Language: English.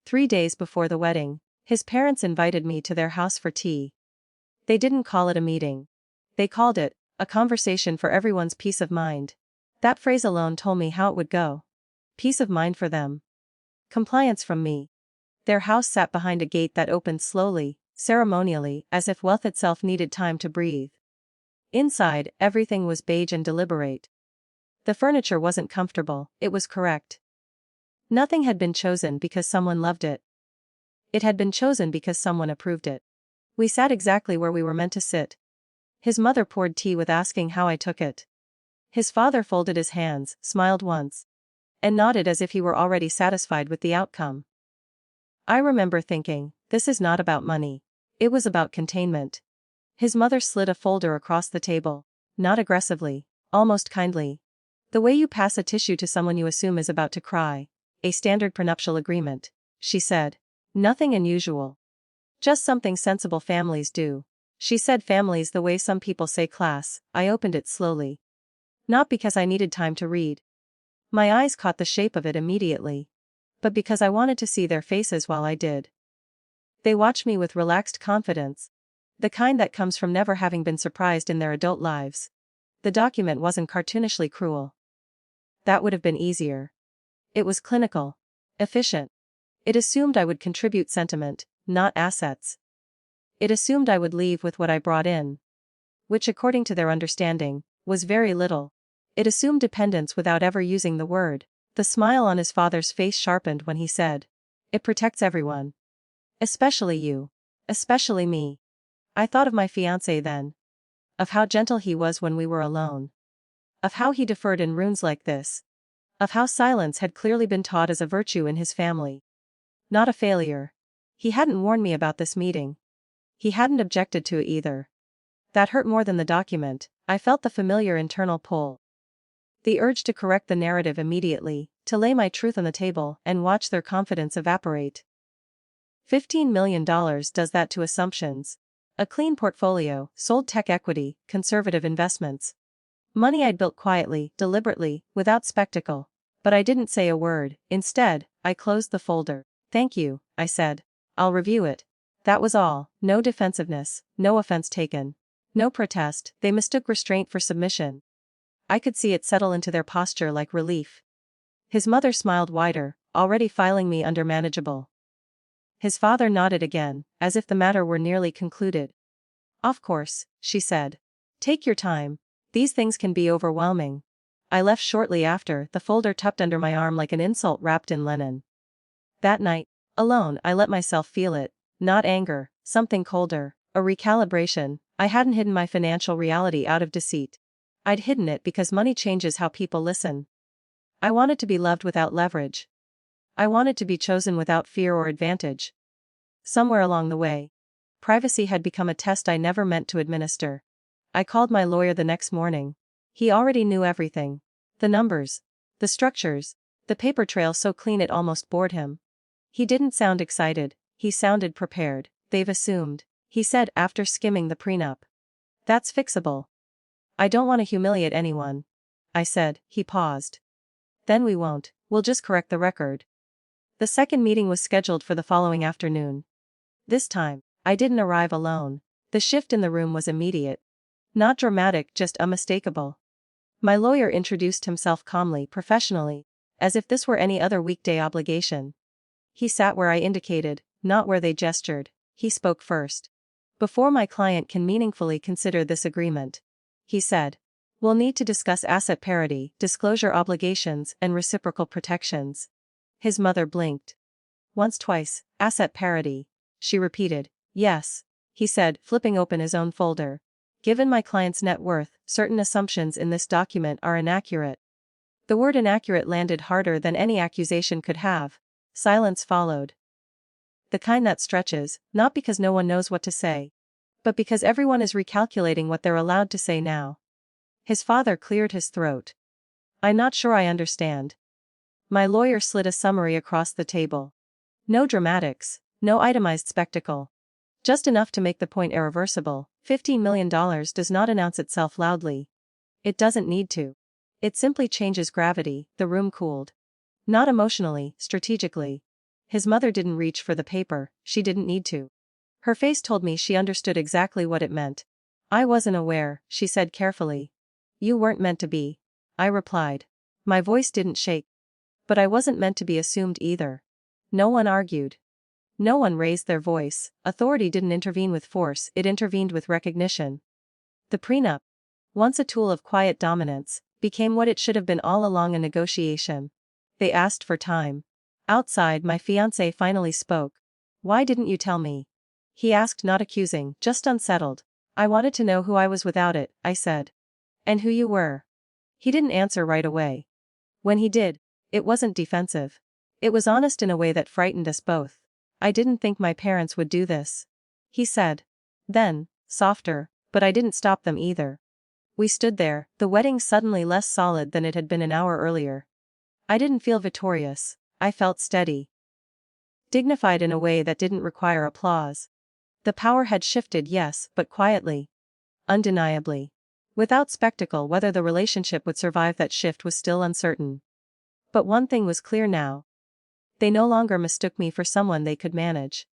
3 days before the wedding, his parents invited me to their house for tea. They didn't call it a meeting. They called it a conversation for everyone's peace of mind. That phrase alone told me how it would go. Peace of mind for them. Compliance from me. Their house sat behind a gate that opened slowly, ceremonially, as if wealth itself needed time to breathe. Inside, everything was beige and deliberate. The furniture wasn't comfortable, it was correct. Nothing had been chosen because someone loved it. It had been chosen because someone approved it. We sat exactly where we were meant to sit. His mother poured tea with asking how I took it. His father folded his hands, smiled once, and nodded as if he were already satisfied with the outcome. I remember thinking, this is not about money. It was about containment. His mother slid a folder across the table, not aggressively, almost kindly. The way you pass a tissue to someone you assume is about to cry. A standard prenuptial agreement, she said. Nothing unusual. Just something sensible families do. She said families the way some people say class. I opened it slowly. Not because I needed time to read. My eyes caught the shape of it immediately. But because I wanted to see their faces while I did. They watched me with relaxed confidence. The kind that comes from never having been surprised in their adult lives. The document wasn't cartoonishly cruel. That would have been easier. It was clinical. Efficient. It assumed I would contribute sentiment, not assets. It assumed I would leave with what I brought in. Which, according to their understanding, was very little. It assumed dependence without ever using the word. The smile on his father's face sharpened when he said, "It protects everyone. Especially you. Especially me." I thought of my fiancé then. Of how gentle he was when we were alone. Of how he deferred in rooms like this. Of how silence had clearly been taught as a virtue in his family. Not a failure. He hadn't warned me about this meeting. He hadn't objected to it either. That hurt more than the document. I felt the familiar internal pull. The urge to correct the narrative immediately, to lay my truth on the table and watch their confidence evaporate. $15 million does that to assumptions. A clean portfolio, sold tech equity, conservative investments. Money I'd built quietly, deliberately, without spectacle. But I didn't say a word. Instead, I closed the folder. "Thank you," I said. "I'll review it." That was all. No defensiveness, no offense taken. No protest. They mistook restraint for submission. I could see it settle into their posture like relief. His mother smiled wider, already filing me under manageable. His father nodded again, as if the matter were nearly concluded. "Of course," she said. "Take your time. These things can be overwhelming." I left shortly after, the folder tucked under my arm like an insult wrapped in linen. That night, alone, I let myself feel it. Not anger, something colder, a recalibration. I hadn't hidden my financial reality out of deceit. I'd hidden it because money changes how people listen. I wanted to be loved without leverage. I wanted to be chosen without fear or advantage. Somewhere along the way, privacy had become a test I never meant to administer. I called my lawyer the next morning. He already knew everything. The numbers. The structures. The paper trail so clean it almost bored him. He didn't sound excited, he sounded prepared. "They've assumed," he said after skimming the prenup. "That's fixable." "I don't want to humiliate anyone," I said. He paused. "Then we won't, we'll just correct the record." The second meeting was scheduled for the following afternoon. This time, I didn't arrive alone. The shift in the room was immediate. Not dramatic, just unmistakable. My lawyer introduced himself calmly, professionally, as if this were any other weekday obligation. He sat where I indicated, not where they gestured. He spoke first. "Before my client can meaningfully consider this agreement," he said, "we'll need to discuss asset parity, disclosure obligations, and reciprocal protections." His mother blinked. "Once, twice, asset parity," she repeated. "Yes," he said, flipping open his own folder. "Given my client's net worth, certain assumptions in this document are inaccurate." The word inaccurate landed harder than any accusation could have. Silence followed. The kind that stretches, not because no one knows what to say, but because everyone is recalculating what they're allowed to say now. His father cleared his throat. "I'm not sure I understand." My lawyer slid a summary across the table. No dramatics, no itemized spectacle. Just enough to make the point irreversible. $15 million does not announce itself loudly. It doesn't need to. It simply changes gravity. The room cooled. Not emotionally, strategically. His mother didn't reach for the paper, she didn't need to. Her face told me she understood exactly what it meant. I wasn't aware, she said carefully. You weren't meant to be. I replied. My voice didn't shake. But I wasn't meant to be assumed either. No one argued. No one raised their voice. Authority didn't intervene with force, it intervened with recognition. The prenup, once a tool of quiet dominance, became what it should have been all along, a negotiation. They asked for time. Outside, my fiancé finally spoke. Why didn't you tell me? He asked, not accusing, just unsettled. I wanted to know who I was without it, I said. And who you were. He didn't answer right away. When he did, it wasn't defensive. It was honest in a way that frightened us both. I didn't think my parents would do this. He said. Then, softer, but I didn't stop them either. We stood there, the wedding suddenly less solid than it had been an hour earlier. I didn't feel victorious, I felt steady. Dignified in a way that didn't require applause. The power had shifted, yes, but quietly. Undeniably. Without spectacle, whether the relationship would survive that shift was still uncertain. But one thing was clear now. They no longer mistook me for someone they could manage.